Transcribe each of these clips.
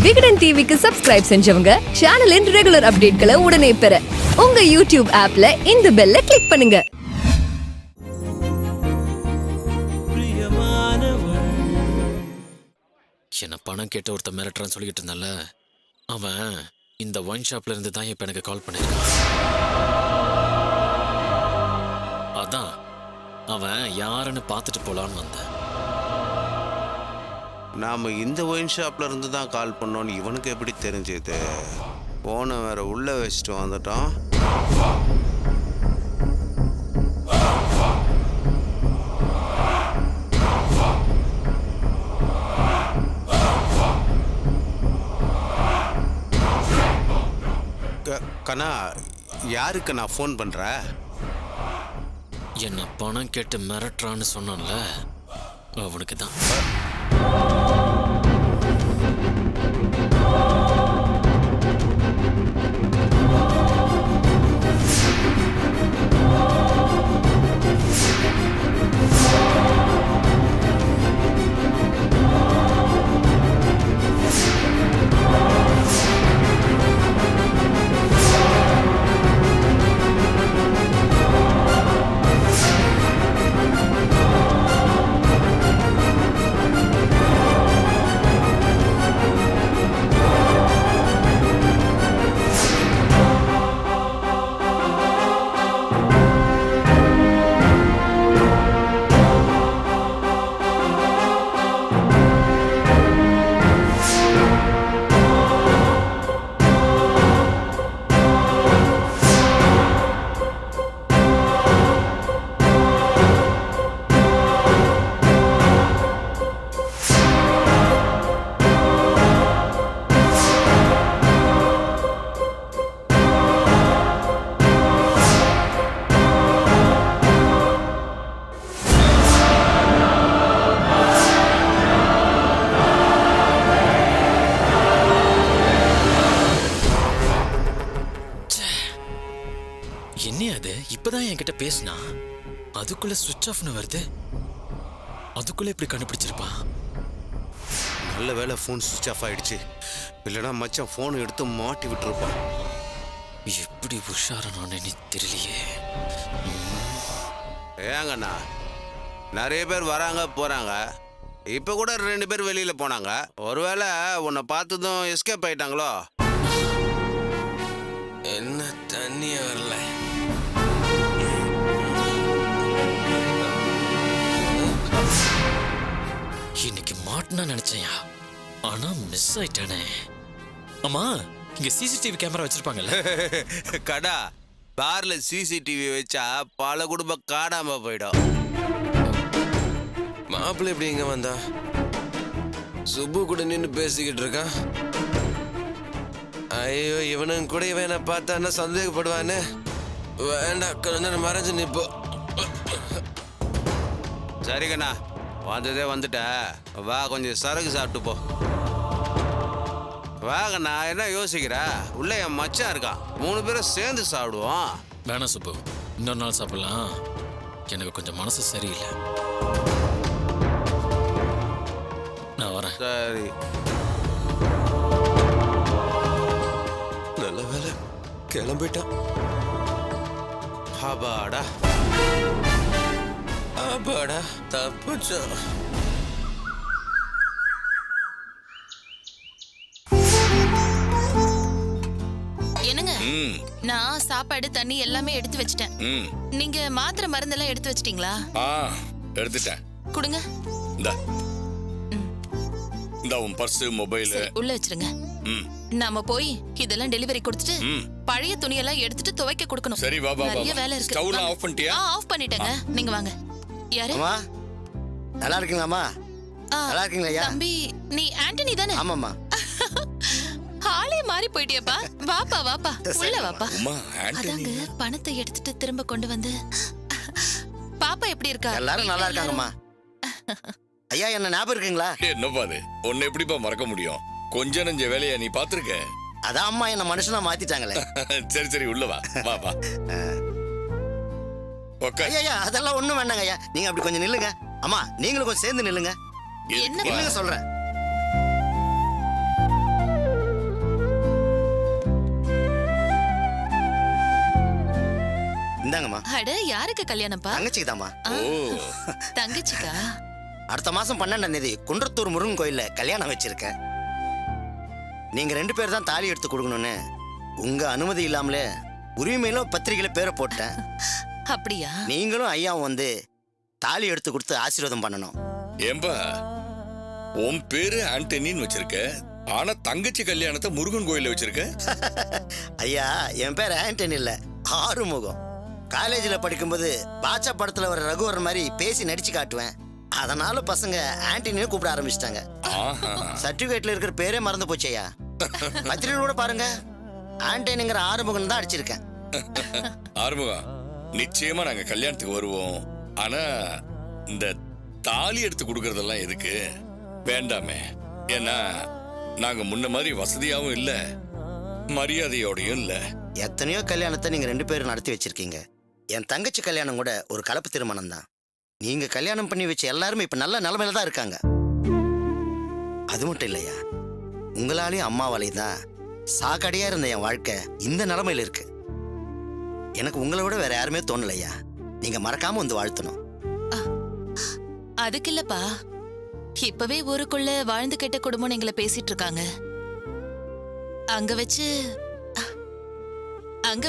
விகடன் டிவிக்கு சப்ஸ்கிரைப் செஞ்சவங்க சேனலின் ரெகுலர் அப்டேட்களை உடனே பெற உங்க யூடியூப் ஆப்ல இந்த பெல்ல கிளிக் பண்ணுங்க. என்ன பணம் கேட்ட ஒருத்த மிரட்டுறான்னு சொல்லிக்கிட்டு இருந்தால, அவன் இந்த ஒயின் ஷாப்ல இருந்து தான் இப்ப எனக்கு கால் பண்ணிருக்கான். அதான் அவன் யாருன்னு பார்த்துட்டு போலான்னு வந்தேன். நாம் இந்த ஒயின் ஷாப்ல இருந்து தான் கால் பண்ணோன்னு இவனுக்கு எப்படி தெரிஞ்சது? போனை வேற உள்ளே வச்சுட்டு வந்துட்டான். கண்ணா, யாருக்கு நான் ஃபோன் பண்ணுறேன்? என்ன பணம் கேட்டு மிரட்டுறான்னு சொன்னான்ல, அவனுக்கு தான். என்ன அது? இப்பதான் என்கிட்ட பேசினா அதுக்குள்ள சுவிட்ச் ஆஃப்னு வருது. அதுக்குள்ள இப்படி கண்டுபிடிச்சிருப்பான். நல்ல வேலை ஃபோன் சுவிட்ச் ஆஃப் ஆயிடுச்சு. இல்லைனா மச்சான் ஃபோன் எடுத்து மாட்டி விட்டுருப்பான். எப்படி உஷாரானே தெரியலையே. ஏங்கண்ணா, நிறைய பேர் வராங்க போகிறாங்க. இப்போ கூட 2 பேர் வெளியில் போனாங்க. ஒருவேளை உன்னை பார்த்ததும் எஸ்கேப் ஆயிட்டாங்களோ? என்ன தண்ணியே வரல. இன்னைக்கு மாட்டினா நினைச்சேயா, ஆனா மிஸ் ஆயிட்டானே. ஆமா, இங்க சிசிடிவி கேமரா வச்சிருப்பாங்கல்ல? கடா, பார்ல சிசிடிவி வச்சா பல குடும்பம் காணாம போயிடும். மாப்பிள்ளை எப்படி இங்க வந்தா? சுப்பு கூட நின்று பேசிக்கிட்டு இருக்கான். ஐயோ, இவனும் கூட இவனை பார்த்தான்னா சந்தேகப்படுவானே. வேண்டாம், கொஞ்ச நேரம் மறைஞ்சு நிப்போ. சரிங்கண்ணா, வந்ததே வந்துட்ட. வா, கொஞ்சம் சரக்கு சாப்பிட்டு போ. வாங்கண்ணா, என்ன யோசிக்கிற? உள்ள என் மச்சான் இருக்கான். 3 பேரும் சேர்ந்து சாப்பிடுவோம். வேணாம் சுப்பு, இன்னொரு நாள் சாப்பிடலாம். எனக்கு கொஞ்சம் மனசு சரியில்லை. நான் வரேன். சரி. நல்ல வேலை கிளம்பிட்டான். அப்பாடா அப்பாடா, தப்புச்சோ. என்னங்க, நான் சாப்பாடு தண்ணி எல்லாமே எடுத்து வச்சிட்டேன். நீங்க மாத்திரை மருந்தெல்லாம் எடுத்து வச்சிட்டீங்களா? எடுத்துட்டேன். கொடுங்க. இந்த உன் பர்ஸ், மொபைல் உள்ள வச்சிருங்க. நாம போய் இதெல்லாம் டெலிவரி கொடுத்துட்டு பழைய துணியெல்லாம் எடுத்துட்டு துவைக்க கொடுக்கணும். சரி, வா வா. நிறைய வேலை இருக்கு. ஸ்டவ்லாம் ஆஃப் பண்ணிட்டியா? ஆஃப் பண்ணிட்டேங்க. நீங்க வாங்க. யாரு? அம்மா, நல்லா இருக்கீங்களாம்மா? நல்லா இருக்கீங்களா? தம்பி, நீ ஆண்டனி தானே? ஆமாம்மா. ஆளே மாறி போயிட்டியப்பா. வாப்பா வாப்பா, உள்ள வாப்பா. அம்மா, ஆண்டனி. அதாங்க பணத்தை எடுத்துட்டு திரும்ப கொண்டு வந்து. பாப்பா எப்படி இருக்கா? எல்லாரும் நல்லா இருக்காங்கம்மா. ஐயா, என்ன ஞாபகம் இருக்குங்களா? என்னப்பா அது? உன்னை எப்படிப்பா மறக்க முடியும்? கொஞ்ச நெஞ்ச வேலையா நீ பாத்துருக்க? அதான் அம்மா என்ன மனுஷனா மாத்திட்டாங்களே. சரி சரி, உள்ள வா. வா வா. ஐயா, அதெல்லாம் ஒண்ணும் வேண்டாங்க ஐயா. நீங்க அப்படி கொஞ்சம் நில்லுங்க. அம்மா, நீங்களும் கொஞ்சம் சேர்ந்து நில்லுங்க. என்ன நில்லுங்க சொல்றேன். இந்தாங்கம்மா. அட யாருக்கு கல்யாணம்ப்பா? தங்கச்சிக்குதாம்மா. ஆ, ஓ தங்கச்சிக்கா? அடுத்த மாசம் 12ஆம் தேதி குன்றத்தூர் முருகன் கோயில்ல கல்யாணம் வச்சிருக்கேன். நீங்க 2 பேர் தான் தாலி எடுத்து கொடுக்கணும்னு உங்க அனுமதி இல்லாமலே உரிமையில பத்திரிகையில பேரை போட்டேன். அப்படியா? நீங்களும் ஐயாவும் வந்து தாலி எடுத்து கொடுத்து ஆசீர்வாதம் பண்ணணும். ஏம்பா உன் பேரு ஆண்டனின்னு வச்சிருக்க, ஆனா தங்கச்சி கல்யாணத்தை முருகன் கோயில்ல வச்சிருக்க. ஐயா, என் பேர் ஆண்டனி இல்ல, ஆறுமுகம். காலேஜ்ல படிக்கும்போது பாட்சா படத்துல வர ரகுவர் மாதிரி பேசி நடிச்சு காட்டுவேன். அதனால பசங்க ஆண்டனின்னு கூப்பிட ஆரம்பிச்சிட்டாங்க. ஆஹா. சர்டிபிகேட்ல இருக்கிற பேரே மறந்து போச்சு ஐயா. பத்திரிகை கூட பாருங்க, ஆண்டனிங்கிற ஆறுமுகம் தான் அடிச்சிருக்கேன். ஆறுமுகம், நிச்சயமா நாங்க கல்யாணத்துக்கு வருவோம். ஆனா இந்த தாலி எடுத்து கொடுக்கறதெல்லாம் எதுக்கு? வேண்டாமே. ஏன்னா நாங்க முன்ன மாதிரி வசதியாவும் இல்ல, மரியாதையோடையும் இல்ல. எத்தனையோ கல்யாணத்தை நீங்க 2 பேரும் நடத்தி வச்சிருக்கீங்க. என் தங்கச்சி கல்யாணம் கூட ஒரு கலப்பு திருமணம் தான். நீங்க கல்யாணம் பண்ணி வச்ச எல்லாருமே இப்ப நல்ல நிலைமையில தான் இருக்காங்க. அது மட்டும் இல்லையா, உங்களாலேயும் அம்மாவாலேயும் தான் சாக்கடையா இருந்த என் வாழ்க்கை இந்த நிலைமையில இருக்கு. எனக்கு உங்களை விட வேற யாருமே தோணலையா. நீங்க மறக்காம வந்து வாழ்த்தணும். அதுக்கு இல்லப்பா, இப்பவே ஊருக்குள்ள வாழ்ந்து கெட்ட குடும்பம் எங்களை பேசிட்டு இருக்காங்க. அங்க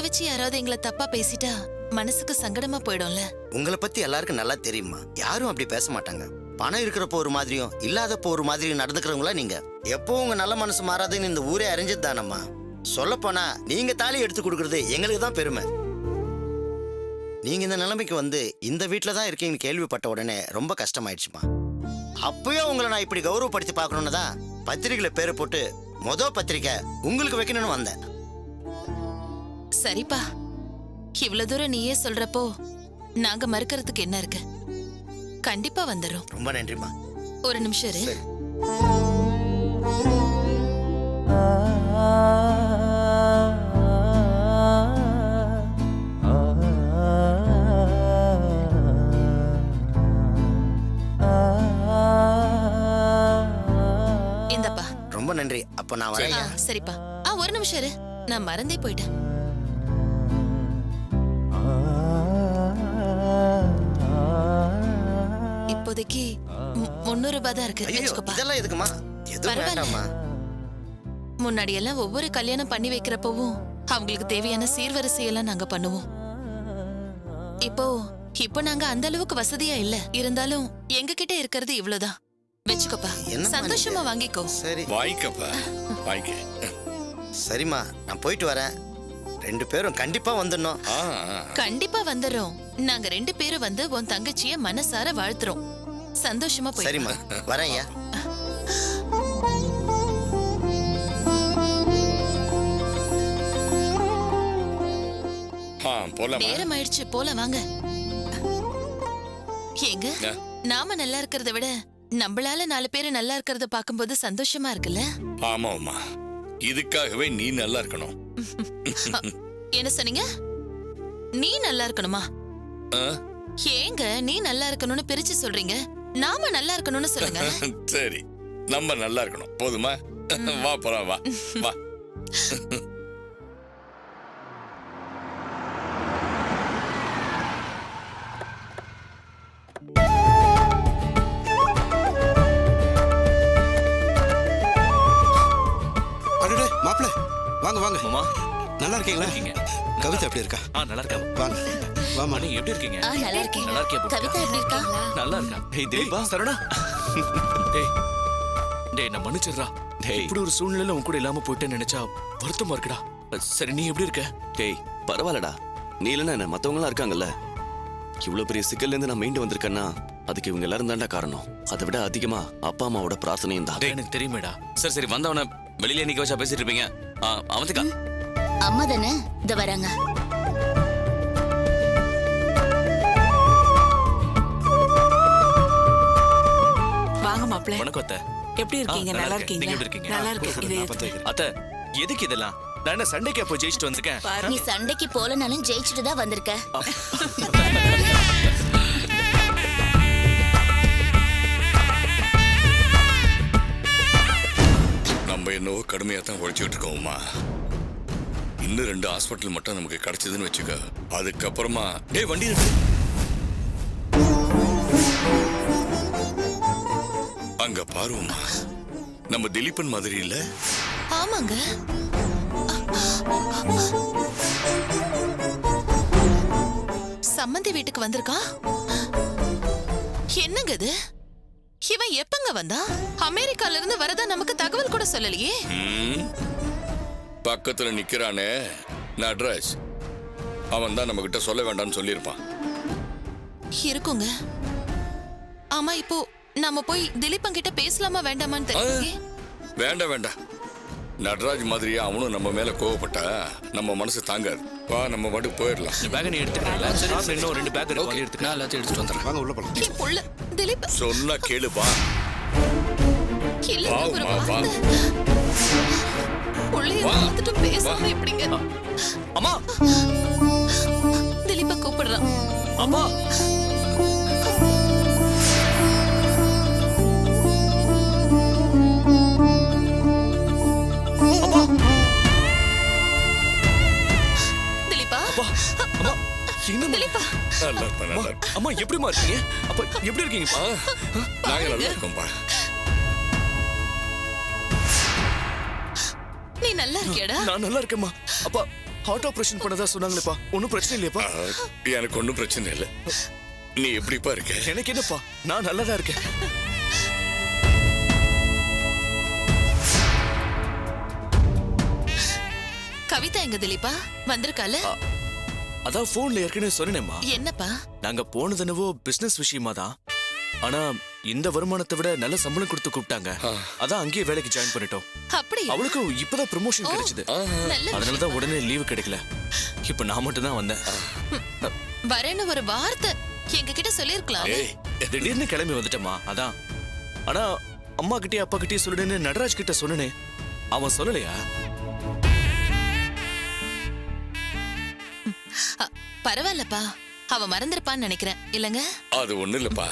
வச்சு யாராவது எங்களை தப்பா பேசிட்டா மனசுக்கு சங்கடமா போயிடும்ல. உங்களை பத்தி எல்லாருக்கும் நல்லா தெரியுமா. யாரும் அப்படி பேச மாட்டாங்க. பணம் இருக்கிறப்போ ஒரு மாதிரியும் இல்லாதப்போ ஒரு மாதிரியும் நடந்துக்கிறவங்களா நீங்க. எப்போ உங்க நல்ல மனசு மாறாதுன்னு இந்த ஊரே அறிஞ்சது தானம்மா. சொல்ல போனா நீங்க தாலி எடுத்து கொடுக்கறது எங்களுக்கு தான் பெருமை. நீங்க இந்த நிலைமைக்கு வந்து இந்த வீட்டில தான் இருக்கீங்கன்னு கேள்விப்பட்ட உடனே ரொம்ப கஷ்டமாயிடுச்சுமா. அப்பவே உங்களை நான் இப்படி கௌரவப்படுத்தி பார்க்கணும்னு தான் பத்திரிகையில பேரை போட்டு பத்திரிக்கை உங்களுக்கு வைக்கணும்னு வந்தேன். சரிப்பா, இவ்வளவு தூரம் நீயே சொல்றப்போ நாங்க மறுக்கிறதுக்கு என்ன இருக்கு? கண்டிப்பா வந்துடும். ரொம்ப நன்றிம்மா. ஒரு நிமிஷம் இரு. சரி. இந்தப்பா. ரொம்ப நன்றி. அப்ப நான் வரேன். சரிப்பா. ஒரு நிமிஷம் இரு, நான் மறந்தே போயிட்டேன். இப்போதைக்கு 300 ரூபாய் தான் இருக்கு. ஐயோ, வச்சுக்கோப்பா. இதெல்லாம் எதுக்குமா? எதுவும் பரவாயில்ல. வேண்டாம்மா. முன்னாடி எல்லாம் ஒவ்வொரு கல்யாணம் பண்ணி வைக்கிறப்பவும் அவங்களுக்கு தேவையான சீர்வரிசையெல்லாம் நாங்க பண்ணுவோம். இப்போ நாங்க அந்த அளவுக்கு வசதியா இல்ல. இருந்தாலும் எங்க கிட்ட இருக்கிறது இவ்வளவுதான். வச்சுக்கோப்பா, என்னம்மா சந்தோஷமா நீங்க? வாங்கிக்கோ. சரி வாங்கிக்கப்பா, வாங்கிக்க. சரிம்மா, நான் போயிட்டு வரேன். 2 பேரும் கண்டிப்பா வந்துடணும். ஆ, ஆ. கண்டிப்பா வந்துரும். நாங்க 2 பேரும் வந்து உன் தங்கச்சிய மனசார வாழ்த்துறோம். சந்தோஷமா போய். சரிம்மா, வரேன் ஐயா. போலாமா? நேரம் ஆயிடுச்சு, போல வாங்க. ஏங்க, என்ன? நாம நல்லா இருக்கிறத விட நம்மளால 4 பேரு நல்லா இருக்கிறத பாக்கும்போது சந்தோஷமா இருக்குல்ல? ஆமாம்மா, இதுக்காகவே நீ நல்லா இருக்கணும். என்ன சொன்னீங்க? நீ நல்லா இருக்கணுமா? ஆ? ஏங்க நீ நல்லா இருக்கணும்னு பிரிச்சு சொல்றீங்க? நாம நல்லா இருக்கணும்னு சொல்லுங்க. சரி, நம்ம நல்லா இருக்கணும். போதுமா? வா போலாம், வா வா. அடடே மாப்பிள்ள, வாங்க வாங்க. மாமா நல்லா இருக்கீங்களா? இருக்கீங்க? கவிதா எப்படி இருக்கா? நல்லா இருக்கா? வாங்க வாமா. நீ எப்படி இருக்கீங்க? நல்லா இருக்கேன். நல்லா இருக்கியா? கவிதா எப்படி இருக்கா? நல்லா இருக்கா? டேய் திலீபா, சரவணா. டேய் டேய் நான் மன்னிச்சிடுறா. டேய் இப்படி ஒரு சூழ்நிலையில உன் கூட இல்லாம போயிட்டேன்னு நினைச்சா வருத்தமா இருக்குடா. சரி, நீ எப்படி இருக்க? டேய் பரவாயில்லடா, நீ இல்லைன்னா என்ன, மற்றவங்களாம் இருக்காங்கல்ல. இவ்வளோ பெரிய சிக்கல்லேருந்து நான் மீண்டு வந்திருக்கேன்னா அதுக்கு இவங்க எல்லாரும் தான்டா காரணம். அதை விட அதிகமா அப்பா அம்மாவோட பிரார்த்தனையும் தான். எனக்கு தெரியுமேடா. சரி சரி, வந்தவன வெளியில நிக்க வச்சா பேசிட்டு இருப்பீங்க. அவனுக்கா அம்மா தானே இந்த வராங்க. வாங்க மாப்ள. வணக்கம் அத்தை. எப்படி இருக்கீங்க? நல்லா இருக்கீங்க? நீங்க எப்படி இருக்கீங்க? நல்லா இருக்கேன். அத்தை, எதுக்கு இதெல்லாம்? நான் என்ன சண்டைக்கு போய் ஜெயிச்சுட்டு வந்திருக்கேன்? நீ சண்டைக்கு போலனாலும் ஜெயிச்சுட்டு தான் வந்திருக்க. நம்ம என்னவோ கடுமையா தான் உழைச்சிட்டு இருக்கோம்மா. இன்னும் 2 ஹாஸ்பிட்டல் மட்டும் நமக்கு கிடைச்சதுன்னு வச்சுக்க, அதுக்கப்புறமா டேய் வண்டி இருக்கு. அங்க பாருமா, நம்ம திலீபன் மாதிரி இல்ல? ஆமாங்க. சம்மந்தி வீட்டுக்கு வந்திருக்கான். என்னங்க இது? இவன் எப்பங்க வந்தா? அமெரிக்கால இருந்து வரதா நமக்கு தகவல் கூட சொல்லலையே. பக்கத்துல நிக்கிறானே நட்ராஜ், அவன் தான் நம்ம கிட்ட சொல்ல வேண்டாம்னு சொல்லியிருப்பான். இருக்குங்க. ஆமா, இப்போ நாம போய் திலீபன் கிட்ட பேசலாமா வேண்டாமான்னு தெரியல. வேண்டாம் வேண்டாம், நட்ராஜ் மாதிரியே அவனும் நம்ம மேல கோவப்பட்டா நம்ம மனசு தாங்காது. வா, நம்ம மட்டும் போயிடலாம். இந்த பேக்கை நீ எடுத்துக்கிறேன். சரி, இன்னும் 2 பேக் இருக்கு, எடுத்துக்கிறேன். நான் எல்லாத்தையும் எடுத்துட்டு வந்துடுறேன். வாங்க உள்ள போலாம். என் புள்ள திலீப் சொன்னா கேளு, வா. இல்ல, வா, ஒரு வா, வா. வார்த்தை. புள்ளைய பார்த்துட்டு பேசாம எப்படிங்க? அம்மா, திலீப்ப கூப்பிடுறான். அம்மா. திலீப்பா, அம்மா, என்ன திலீப்பா, நல்லா இருப்பா, நல்லா இருப்பா. அம்மா எப்படிமா இருக்கீங்க? அப்ப எப்படி இருக்கீங்கப்பா? நாங்க நல்லா இருக்கோம்பா. நீ நல்லா இருக்கியாடா? நான் நல்லா இருக்கேம்மா. அப்பா ஹார்ட் ஆபரேஷன் பண்ணதா சொன்னாங்களேப்பா, ஒன்றும் பிரச்சனை இல்லையாப்பா? எனக்கு ஒன்றும் பிரச்சனை இல்லை. நீ எப்படிப்பா இருக்க? எனக்கு என்னப்பா, நான் நல்லாதான் இருக்கேன். கவிதா எங்க திலீப்பா? வந்திருக்கால? அதான் போன்ல ஏற்கனவே சொன்னேம்மா. என்னப்பா? நாங்க போனது என்னவோ பிசினஸ் விஷயமா தான். ஆனா இந்த வருமானத்தை விட நல்ல சம்பளம் கொடுத்து கூப்பிட்டாங்க. அதான் அங்கேயே வேலைக்கு ஜாயின் பண்ணிட்டோம். அப்படியா? அவளுக்கு இப்பதான் ப்ரமோஷன் கிடைச்சது. நல்ல அதனாலதான் உடனே லீவு கிடைக்கல. இப்ப நான் மட்டும் தான் வந்தேன். வரேன்னு ஒரு வார்த்தை எங்க கிட்ட சொல்லிருக்கலாம். திடீர்னு கிளம்பி வந்துட்டேம்மா, அதான். ஆனா அம்மா கிட்டே அப்பா கிட்டே சொல்லுன்னு நடராஜ் கிட்ட சொன்னனே, அவன் சொல்லலையா? பரவாயில்லப்பா, அவ மறந்திருப்பான்னு நினைக்கிறேன். இல்லங்க? அது ஒண்ணு இல்லப்பா,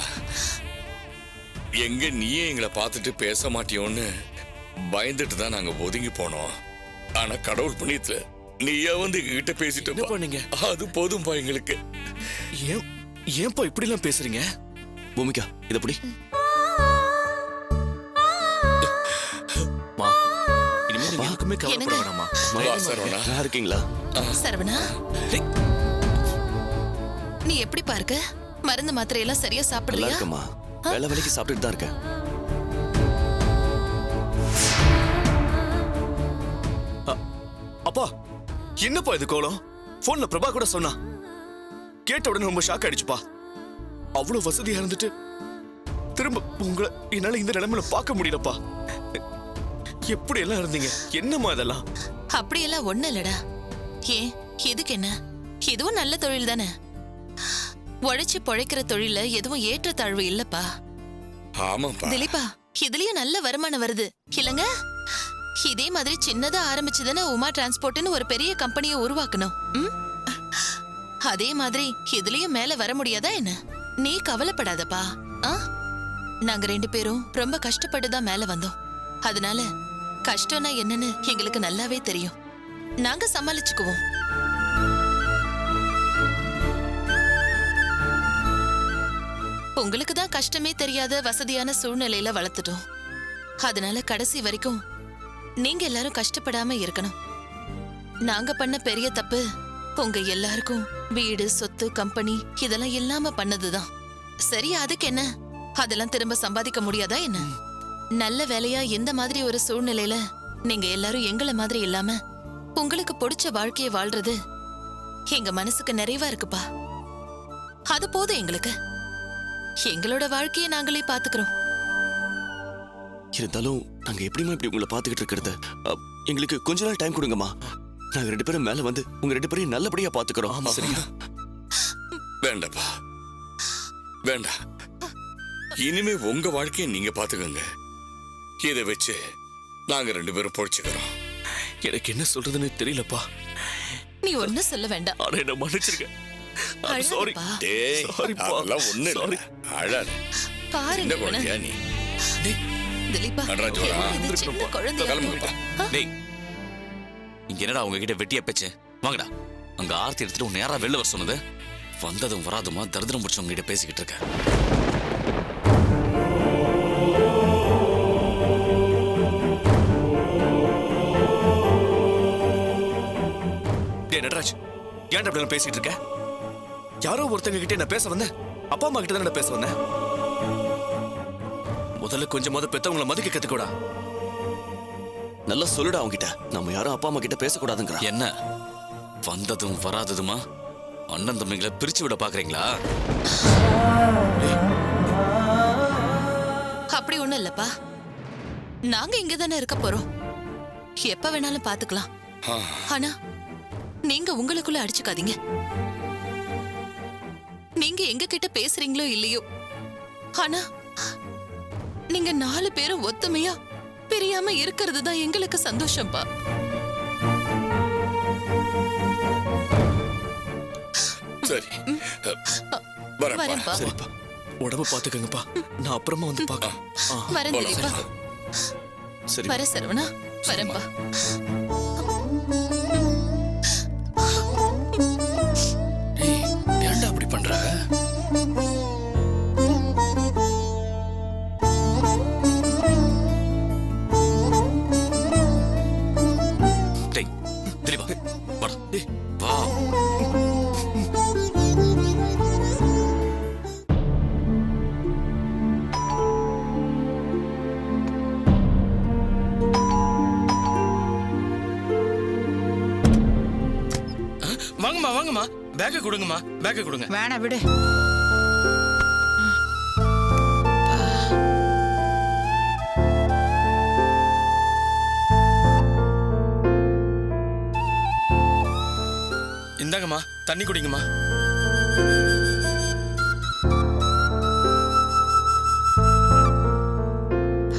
எங்க நீயே எங்களை பார்த்துட்டு பேச மாட்டியோன்னு பயந்துட்டு தான் நாங்க ஒதுங்கி போனோம். ஆனா கடவுள் புண்ணியத்துல நீயா வந்து எங்ககிட்ட பேசிட்டு பண்ணீங்க. அது போதும்பா எங்களுக்கு. ஏன்பா இப்படி எல்லாம் பேசுறீங்க? பூமிகா, இத புடி. இனிமே நீங்க யாருக்குமே கவலைப்பட வேணாமா. சரவணா, நல்லா இருக்கீங்களா? சரவணா, நீ எப்படி பாருக்க? மருந்து மாத்திரை எல்லாம் சரியா நல்லா சாப்பிடுறியா? இருக்கம்மா, வேலை வேலைக்கு சாப்பிட்டுட்டு தான் இருக்கேன். அப்பா, என்னப்பா இது கோலம்? போன்ல பிரபா கூட சொன்னா. கேட்ட உடனே ரொம்ப ஷாக் ஆயிடுச்சுப்பா. அவ்வளவு வசதியா இருந்துட்டு திரும்ப உங்களை என்னால இந்த நிலைமையில பார்க்க முடியலப்பா. எப்படி எல்லாம் இருந்தீங்க? என்னம்மா இதெல்லாம்? அப்படியெல்லாம் ஒண்ணு இல்லடா. ஏன், இதுக்கு என்ன? இதுவும் நல்ல தொழில் தானே. உழைச்சு பொழைக்கிற தொழில எதுவும் ஏற்றத்தாழ்வு இல்லப்பா. ஆமாப்பா. திலீபா, இதுலயும் நல்ல வருமானம் வருது இல்லங்க? இதே மாதிரி சின்னதா ஆரம்பிச்சுதானே உமா டிரான்ஸ்போர்ட்னு ஒரு பெரிய கம்பெனியை உருவாக்கணும். அதே மாதிரி இதுலயும் மேல வர முடியாதா என்ன? நீ கவலைப்படாதப்பா. நாங்க 2 பேரும் ரொம்ப கஷ்டப்பட்டு தான் மேல வந்தோம். அதனால கஷ்டம்னா என்னன்னு எங்களுக்கு நல்லாவே தெரியும். நாங்க சமாளிச்சுக்குவோம். உங்களுக்கு தான் கஷ்டமே தெரியாத வசதியான சூழ்நிலையில வளர்த்துட்டோம். அதனால கடைசி வரைக்கும் நீங்க எல்லாரும் கஷ்டப்படாம இருக்கணும். நாங்க பண்ண பெரிய தப்பு உங்க எல்லாருக்கும் வீடு, சொத்து, கம்பெனி இதெல்லாம் இல்லாம பண்ணதுதான். சரி, அதுக்கு என்ன? அதெல்லாம் திரும்ப சம்பாதிக்க முடியாதா என்ன? நல்ல வேலையா இந்த மாதிரி ஒரு சூழ்நிலையில நீங்க எல்லாரும் எங்களை மாதிரி இல்லாம உங்களுக்கு பிடிச்ச வாழ்க்கையை வாழ்றது எங்க மனசுக்கு நிறைவா இருக்குப்பா. அது போதும் எங்களுக்கு. எங்களோட வாழ்க்கையை நாங்களே பாத்துக்கிறோம். இருந்தாலும் நாங்க எப்படிமா இப்படி உங்களை பாத்துக்கிட்டு இருக்கிறது? எங்களுக்கு கொஞ்ச நாள் டைம் கொடுங்கம்மா. நாங்க 2 பேரும் மேல வந்து உங்க 2 பேரையும் நல்லபடியா பாத்துக்கிறோம். சரியா? வேண்டாப்பா, வேண்டாம். இனிமே உங்க வாழ்க்கையை நீங்க பாத்துக்கோங்க. இதை வச்சு நாங்க 2 பேரும் பொழைச்சுக்கிறோம். எனக்கு என்ன சொல்றதுன்னு தெரியலப்பா. நீ ஒன்னும் சொல்ல வேண்டாம். ஆனா என்ன மன்னிச்சிருக்க. சாரி. அழாதப்பா. டேய், Sorryப்பா. அதெல்லாம் ஒண்ணு இல்ல. அழாத. பாருங்க என்ன இவனை. குழந்தையா நீ? திலீபா, நடராஜ் வரா. இது சின்ன குழந்தையா கிளம்புப்பா. இருக்கு. டேய், இங்க என்னடா அவங்க கிட்ட வெட்டியா பேச்சு? வாங்கடா. அங்க ஆர்த்தி எடுத்துட்டு உன் நேரா வெளில வர சொன்னது. வந்ததும் வராதுமா தரித்திரம் பிடிச்சவங்க கிட்ட பேசிக்கிட்டு இருக்க. டேய் நடராஜ், ஏன்டா அப்படி பேசிட்டு இருக்க? யாரோ ஒருத்தங்க கிட்ட நான் பேச வந்தேன். அப்பா அம்மா கிட்ட தான் பேச வந்தேன். முதல்ல கொஞ்சமாவது பெத்தவங்களை மதிக்க கத்துக்கூடா. நல்லா சொல்லுடா அவங்கிட்ட. நம்ம யாரும் அப்பா அம்மா கிட்ட பேசக்கூடாதுங்கிற. என்ன வந்ததும் வராததுமா அண்ணன் தம்பிங்களை பிரிச்சு விட பாக்குறீங்களா? அப்படி ஒண்ணும் இல்லப்பா. நாங்க இங்க தானே இருக்க போறோம். எப்ப வேணாலும் பாத்துக்கலாம். ஆனா நீங்க உங்களுக்குள்ள அடிச்சுக்காதீங்க. நீங்க எங்க கிட்ட பேசுறீங்களோ இல்லையோ, ஆனா நீங்க 4 பேரும் ஒத்துமையா பிரியாம இருக்கிறது தான் எங்களுக்கு சந்தோஷம்பா. சரி வரேன்ப்பா. வரேன்ப்பா. சரிப்பா, உடம்ப பாத்துக்கங்கப்பா. நான் அப்புறமா வந்து பார்க்கறேன். வரேன் திலீப்பா. சரி வர சரவணா. வரேன்ப்பா. ஏய், ஏன்டா அப்படி பண்ற? டேய் திலீபா வாடா. டேய் வா. வாங்கம்மா வாங்கம்மா, பேக்கை கொடுங்கம்மா, பேக்கை கொடுங்க. வேணா விடு. இந்தாங்கம்மா, தண்ணி குடிங்கம்மா.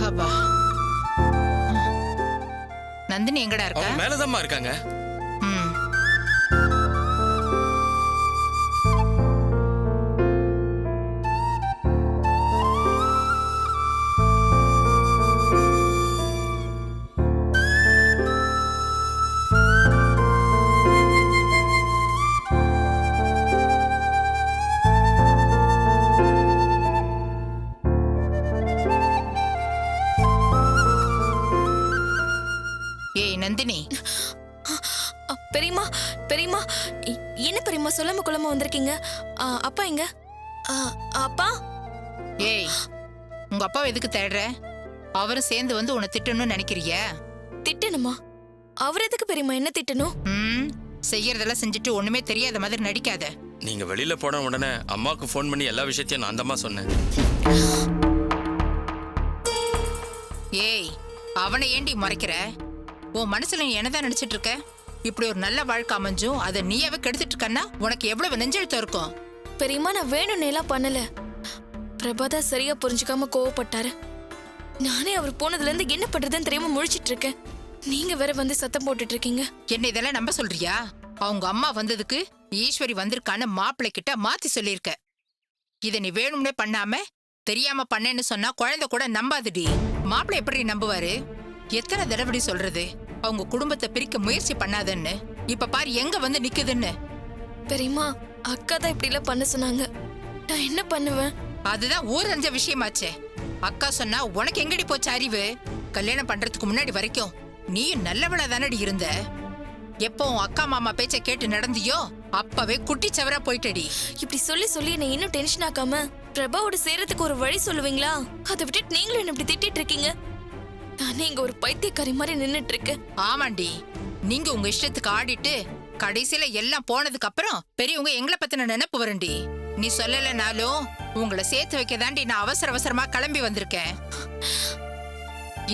அப்பா. நந்தினி எங்கடா இருக்க? அவங்க மேலதாம்மா இருக்காங்க. ம். ஏய் நந்தினி, பெரியம்மா பெரியம்மா, என்ன பெரியம்மா சொல்லாம கொள்ளாம வந்திருக்கீங்க? அப்பா எங்க? அப்பா. ஏய் உங்க அப்பாவை எதுக்கு தேடுற? அவரும் சேர்ந்து வந்து உன்னை திட்டணும்னு நினைக்கிறிய? திட்டணுமா? அவர் எதுக்கு பெரியம்மா என்ன திட்டணும்? ம், செய்யறதெல்லாம் செஞ்சுட்டு ஒண்ணுமே தெரியாத மாதிரி நடிக்காத. நீங்க வெளியில போன உடனே அம்மாவுக்கு ஃபோன் பண்ணி எல்லா விஷயத்தையும் நான் அந்தம்மா சொன்னேன். ஏய் அவனை ஏண்டி மறைக்கிற? உன் மனசுல நீ என்னதான் நினைச்சிட்டு இருக்க? இப்படி ஒரு நல்ல வாழ்க்கை அமைஞ்சும் அதை நீயாவே கெடுத்துட்டு இருக்கன்னா உனக்கு எவ்வளவு நெஞ்செழுத்தம் இருக்கும்? பெரியம்மா நான் வேணும்னு எல்லாம் பண்ணல. பிரபாதா சரியா புரிஞ்சுக்காம கோவப்பட்டாரு. நானே அவர் போனதுல இருந்து என்ன பண்றதுன்னு தெரியாம முழிச்சிட்டு இருக்கேன். நீங்க வேற வந்து சத்தம் போட்டுட்டு இருக்கீங்க. என்ன இதெல்லாம் நம்ப சொல்றியா? அவங்க அம்மா வந்ததுக்கு ஈஸ்வரி வந்திருக்கான்னு மாப்பிள்ளை கிட்ட மாத்தி சொல்லியிருக்க. இத நீ வேணும்னே பண்ணாம தெரியாம பண்ணேன்னு சொன்னா குழந்தை கூட நம்பாதுடி. மாப்பிள்ளை எப்படி நம்புவாரு? எத்தனை தடவை சொல்றது அவங்க குடும்பத்தை பிரிக்க முயற்சி பண்ணாதன்னு? இப்ப பாரு எங்க வந்து நிக்குதுன்னு. பெரியம்மா அக்கா தான் இப்படி எல்லாம் பண்ண சொன்னாங்க. நான் என்ன பண்ணுவேன்? அதுதான் ஊரஞ்ச விஷயமாச்சே. அக்கா சொன்னா உனக்கு எங்கடி போச்சு அறிவு? கல்யாணம் பண்றதுக்கு முன்னாடி வரைக்கும் நீயும் நல்லவளா தானடி இருந்த. எப்போ உன் அக்கா மாமா பேச்ச கேட்டு நடந்தியோ அப்பவே குட்டி சவரா போயிட்டடி. இப்படி சொல்லி சொல்லி என்ன இன்னும் டென்ஷன் ஆக்காம பிரபாவோட சேரத்துக்கு ஒரு வழி சொல்லுவீங்களா? அதை விட்டுட்டு நீங்களும் என்ன இப்படி திட்டிட்டு இருக்கீங்க. நானே இங்க ஒரு பைத்தியக்காரி மாதிரி நின்னுட்டு இருக்கேன். ஆமாண்டி, நீங்க உங்க இஷ்டத்துக்கு ஆடிட்டு கடைசியில எல்லாம் போனதுக்கு அப்புறம் பெரியவங்க எங்களை பத்தின நினைப்பு வருண்டி. நீ சொல்லலனாலும் உங்களை சேர்த்து வைக்க தாண்டி நான் அவசர அவசரமா கிளம்பி வந்திருக்கேன்.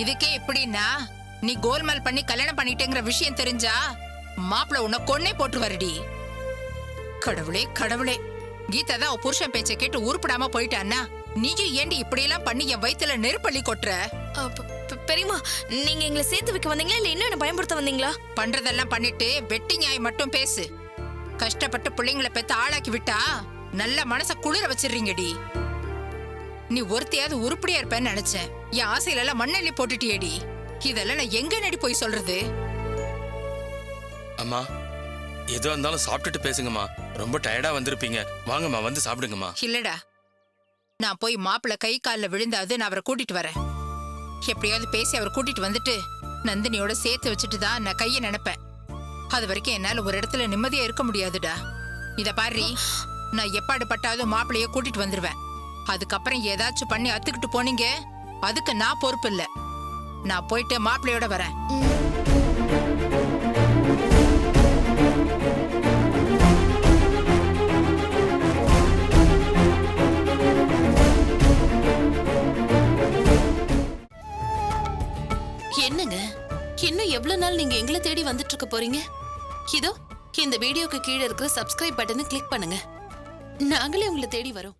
இதுக்கே இப்படின்னா நீ கோல்மால் பண்ணி கல்யாணம் பண்ணிட்டேங்கிற விஷயம் தெரிஞ்சா மாப்பிள்ள உன்னை கொன்னே போட்டு வருடி. கடவுளே கடவுளே, கீதா தான் அவ புருஷன் பேச்சை கேட்டு உருப்படாம போயிட்டான்னா நீயும் ஏண்டி இப்படி எல்லாம் பண்ணி என் வயித்துல நெருப்பள்ளி கொட்டுற? பெரியம்மா நீங்க எங்களை சேர்த்து வைக்க வந்தீங்களா இல்ல இன்னும் என்ன பயன்படுத்த வந்தீங்களா? பண்றதெல்லாம் பண்ணிட்டு வெட்டி நியாயம் மட்டும் பேசு. கஷ்டப்பட்டு பிள்ளைங்களை பெத்து ஆளாக்கி விட்டா நல்ல மனச குளிர வச்சிடுறீங்கடி. நீ ஒருத்தையாவது உருப்படியா இருப்பேன்னு நினைச்சேன். என் ஆசையில எல்லாம் மண்ணெண்ணி போட்டுட்டியேடி. இதெல்லாம் நான் எங்க நடி போய் சொல்றது? அம்மா எதுவாக இருந்தாலும் சாப்பிட்டுட்டு பேசுங்கம்மா. ரொம்ப டயர்டா வந்திருப்பீங்க. வாங்கம்மா வந்து சாப்பிடுங்கம்மா. இல்லடா, நான் போய் மாப்பிள்ளை கை காலில் விழுந்தாது நான் அவரை கூட்டிட்டு வரேன். எப்படியாவது பேசி அவரை கூட்டிட்டு வந்துட்டு நந்தினியோட சேர்த்து வச்சுட்டு தான் நான் கையை நினைப்பேன். அது வரைக்கும் என்னால ஒரு இடத்துல நிம்மதியா இருக்க முடியாதுடா. இத பாரு, நான் எப்பாடு பட்டாவது மாப்பிள்ளைய கூட்டிட்டு வந்துருவேன். அதுக்கப்புறம் ஏதாச்சும் பண்ணி அத்துக்கிட்டு போனீங்க, அதுக்கு நான் பொறுப்பு இல்ல. நான் போயிட்டு மாப்பிள்ளையோட வரேன். என்னங்க, இன்னும் எவ்வளவு நாள் நீங்க எங்களை தேடி வந்துட்டு இருக்க போறீங்க? இதோ இந்த வீடியோக்கு கீழே இருக்கிற சப்ஸ்கிரைப் பட்டனை கிளிக் பண்ணுங்க. நாங்களே உங்களை தேடி வரோம்.